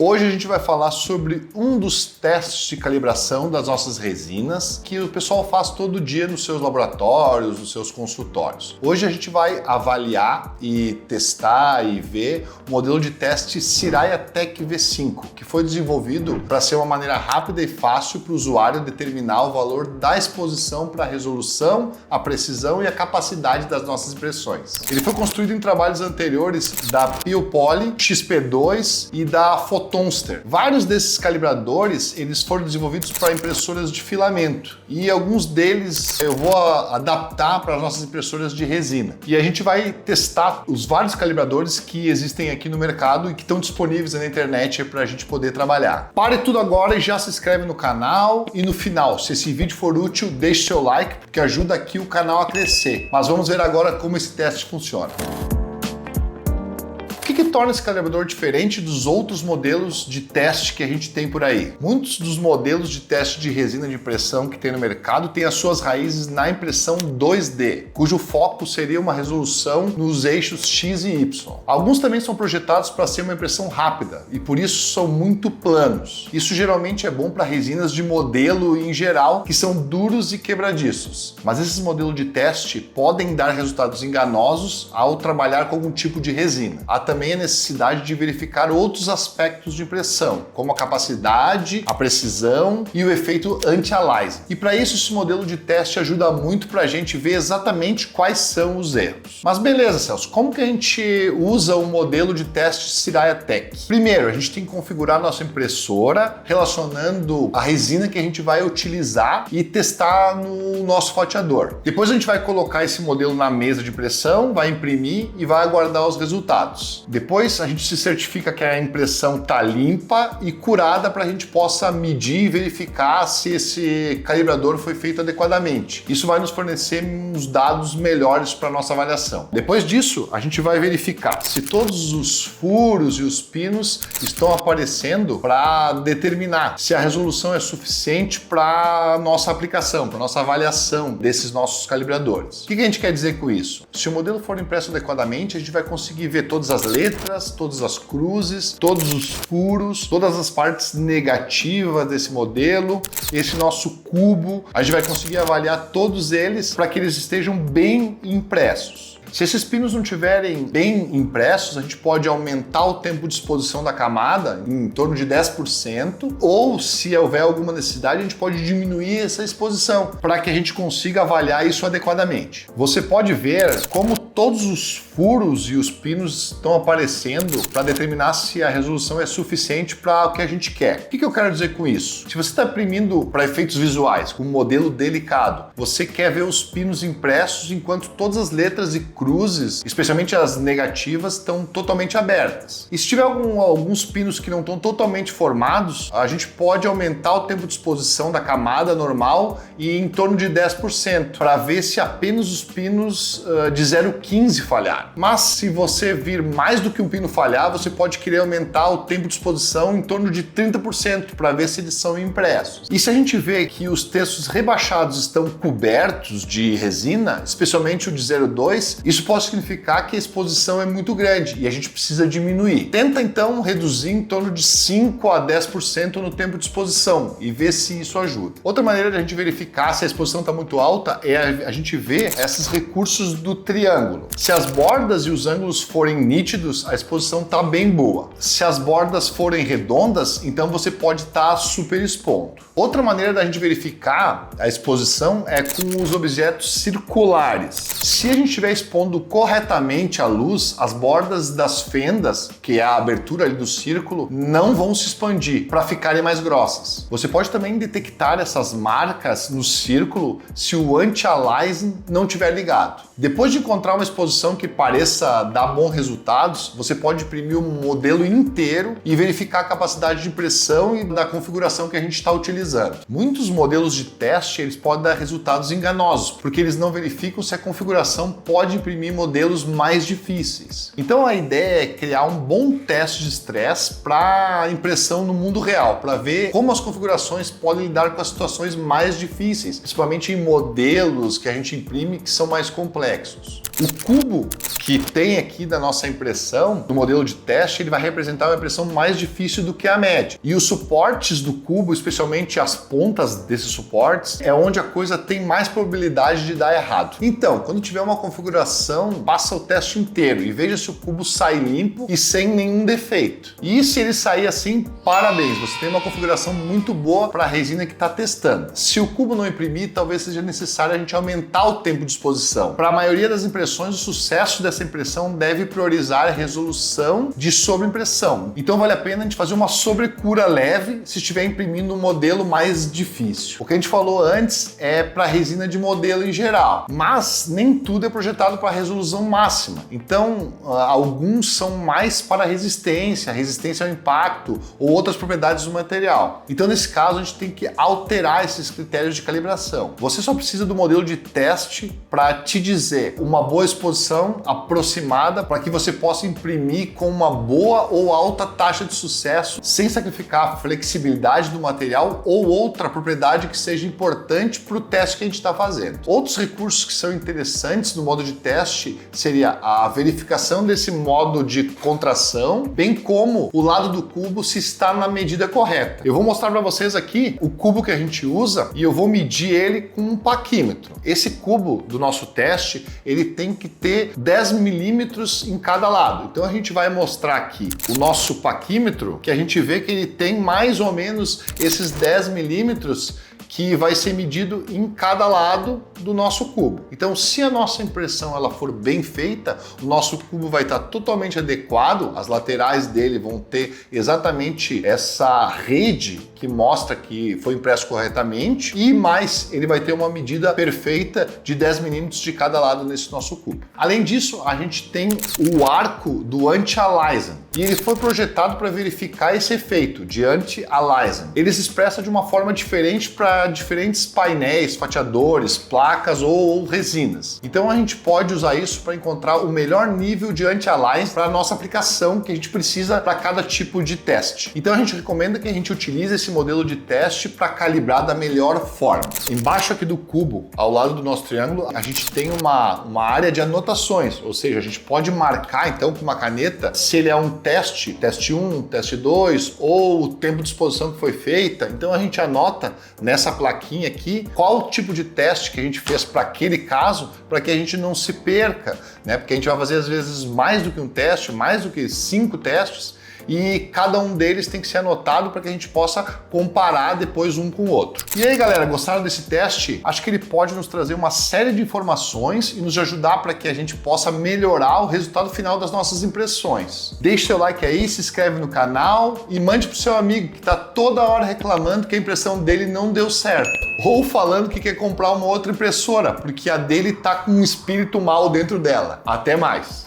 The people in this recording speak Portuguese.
Hoje a gente vai falar sobre um dos testes de calibração das nossas resinas que o pessoal faz todo dia nos seus laboratórios, nos seus consultórios. Hoje a gente vai avaliar e testar e ver o modelo de teste Siraya Tech V5, que foi desenvolvido para ser uma maneira rápida e fácil para o usuário determinar o valor da exposição para a resolução, a precisão e a capacidade das nossas impressões. Ele foi construído em trabalhos anteriores da Piopoly, XP2 e da Photonster. Vários desses calibradores eles foram desenvolvidos para impressoras de filamento e alguns deles eu vou adaptar para as nossas impressoras de resina. E a gente vai testar os vários calibradores que existem aqui no mercado e que estão disponíveis na internet para a gente poder trabalhar. Pare tudo agora e já se inscreve no canal e no final, se esse vídeo for útil, deixe seu like porque ajuda aqui o canal a crescer. Mas vamos ver agora como esse teste funciona. O que torna esse calibrador diferente dos outros modelos de teste que a gente tem por aí? Muitos dos modelos de teste de resina de impressão que tem no mercado têm as suas raízes na impressão 2D, cujo foco seria uma resolução nos eixos X e Y. Alguns também são projetados para ser uma impressão rápida e por isso são muito planos. Isso geralmente é bom para resinas de modelo em geral que são duros e quebradiços. Mas esses modelos de teste podem dar resultados enganosos ao trabalhar com algum tipo de resina. Há também a necessidade de verificar outros aspectos de impressão, como a capacidade, a precisão e o efeito anti-aliasing. E para isso esse modelo de teste ajuda muito para a gente ver exatamente quais são os erros. Mas beleza, Celso, como que a gente usa o modelo de teste Siraya Tech? Primeiro, a gente tem que configurar a nossa impressora relacionando a resina que a gente vai utilizar e testar no nosso roteador. Depois a gente vai colocar esse modelo na mesa de impressão, vai imprimir e vai aguardar os resultados. Depois a gente se certifica que a impressão está limpa e curada para a gente possa medir e verificar se esse calibrador foi feito adequadamente. Isso vai nos fornecer uns dados melhores para a nossa avaliação. Depois disso, a gente vai verificar se todos os furos e os pinos estão aparecendo para determinar se a resolução é suficiente para nossa aplicação, para nossa avaliação desses nossos calibradores. O que a gente quer dizer com isso? Se o modelo for impresso adequadamente, a gente vai conseguir ver todas as letras, todas as cruzes, todos os furos, todas as partes negativas desse modelo, esse nosso cubo, a gente vai conseguir avaliar todos eles para que eles estejam bem impressos. Se esses pinos não estiverem bem impressos, a gente pode aumentar o tempo de exposição da camada em torno de 10%, ou se houver alguma necessidade, a gente pode diminuir essa exposição para que a gente consiga avaliar isso adequadamente. Você pode ver como todos os furos e os pinos estão aparecendo para determinar se a resolução é suficiente para o que a gente quer. O que eu quero dizer com isso? Se você está imprimindo para efeitos visuais, com um modelo delicado, você quer ver os pinos impressos enquanto todas as letras e cruzes, especialmente as negativas, estão totalmente abertas. E se tiver alguns pinos que não estão totalmente formados, a gente pode aumentar o tempo de exposição da camada normal e em torno de 10% para ver se apenas os pinos de 0,15 falharam. Mas se você vir mais do que um pino falhar, você pode querer aumentar o tempo de exposição em torno de 30% para ver se eles são impressos. E se a gente vê que os textos rebaixados estão cobertos de resina, especialmente o de 0,2, isso pode significar que a exposição é muito grande e a gente precisa diminuir. Tenta então reduzir em torno de 5 a 10% no tempo de exposição e ver se isso ajuda. Outra maneira de a gente verificar se a exposição está muito alta é a gente ver esses recursos do triângulo. Se as bordas e os ângulos forem nítidos, a exposição está bem boa. Se as bordas forem redondas, então você pode estar super expondo. Outra maneira da gente verificar a exposição é com os objetos circulares. Se a gente estiver expondo corretamente a luz, as bordas das fendas, que é a abertura ali do círculo, não vão se expandir para ficarem mais grossas. Você pode também detectar essas marcas no círculo se o anti-aliasing não estiver ligado. Depois de encontrar uma exposição que pareça dar bons resultados, você pode imprimir o modelo inteiro e verificar a capacidade de impressão e da configuração que a gente está utilizando. Muitos modelos de teste eles podem dar resultados enganosos, porque eles não verificam se a configuração pode imprimir modelos mais difíceis. Então a ideia é criar um bom teste de estresse para impressão no mundo real, para ver como as configurações podem lidar com as situações mais difíceis, principalmente em modelos que a gente imprime que são mais complexos. O cubo que tem aqui da nossa impressão, do modelo de teste, ele vai representar uma impressão mais difícil do que a média. E os suportes do cubo, especialmente as pontas desses suportes, é onde a coisa tem mais probabilidade de dar errado. Então, quando tiver uma configuração, passa o teste inteiro e veja se o cubo sai limpo e sem nenhum defeito. E se ele sair assim, parabéns, você tem uma configuração muito boa para a resina que está testando. Se o cubo não imprimir, talvez seja necessário a gente aumentar o tempo de exposição. Para a maioria das impressões, o sucesso dessa impressão deve priorizar a resolução de sobreimpressão. Então vale a pena a gente fazer uma sobrecura leve se estiver imprimindo um modelo mais difícil. O que a gente falou antes é para resina de modelo em geral, mas nem tudo é projetado para resolução máxima. Então alguns são mais para resistência ao impacto ou outras propriedades do material. Então nesse caso a gente tem que alterar esses critérios de calibração. Você só precisa do modelo de teste para te dizer uma boa exposição aproximada para que você possa imprimir com uma boa ou alta taxa de sucesso sem sacrificar a flexibilidade do material ou outra propriedade que seja importante para o teste que a gente está fazendo. Outros recursos que são interessantes no modo de teste seria a verificação desse modo de contração, bem como o lado do cubo se está na medida correta. Eu vou mostrar para vocês aqui o cubo que a gente usa e eu vou medir ele com um paquímetro. Esse cubo do nosso teste, ele tem que ter 10 milímetros em cada lado. Então a gente vai mostrar aqui o nosso paquímetro, que a gente vê que ele tem mais ou menos esses 10 milímetros que vai ser medido em cada lado do nosso cubo. Então, se a nossa impressão ela for bem feita, o nosso cubo vai estar totalmente adequado, as laterais dele vão ter exatamente essa rede que mostra que foi impresso corretamente e mais, ele vai ter uma medida perfeita de 10 milímetros de cada lado nesse nosso cubo. Além disso, a gente tem o arco do anti-aliasing e ele foi projetado para verificar esse efeito de anti-aliasing. Ele se expressa de uma forma diferente para diferentes painéis, fatiadores, placas ou resinas. Então a gente pode usar isso para encontrar o melhor nível de anti-aliasing para a nossa aplicação que a gente precisa para cada tipo de teste. Então a gente recomenda que a gente utilize esse modelo de teste para calibrar da melhor forma. Embaixo aqui do cubo, ao lado do nosso triângulo, a gente tem uma área de anotações, ou seja, a gente pode marcar então com uma caneta se ele é um teste 1, teste 2 ou o tempo de exposição que foi feita. Então a gente anota nessa plaquinha aqui qual tipo de teste que a gente fez para aquele caso, para que a gente não se perca, né? Porque a gente vai fazer às vezes mais do que um teste, mais do que 5 testes, e cada um deles tem que ser anotado para que a gente possa comparar depois um com o outro. E aí galera, gostaram desse teste? Acho que ele pode nos trazer uma série de informações e nos ajudar para que a gente possa melhorar o resultado final das nossas impressões. Deixe seu like aí, se inscreve no canal e mande pro seu amigo que está toda hora reclamando que a impressão dele não deu certo. Ou falando que quer comprar uma outra impressora, porque a dele tá com um espírito mal dentro dela. Até mais!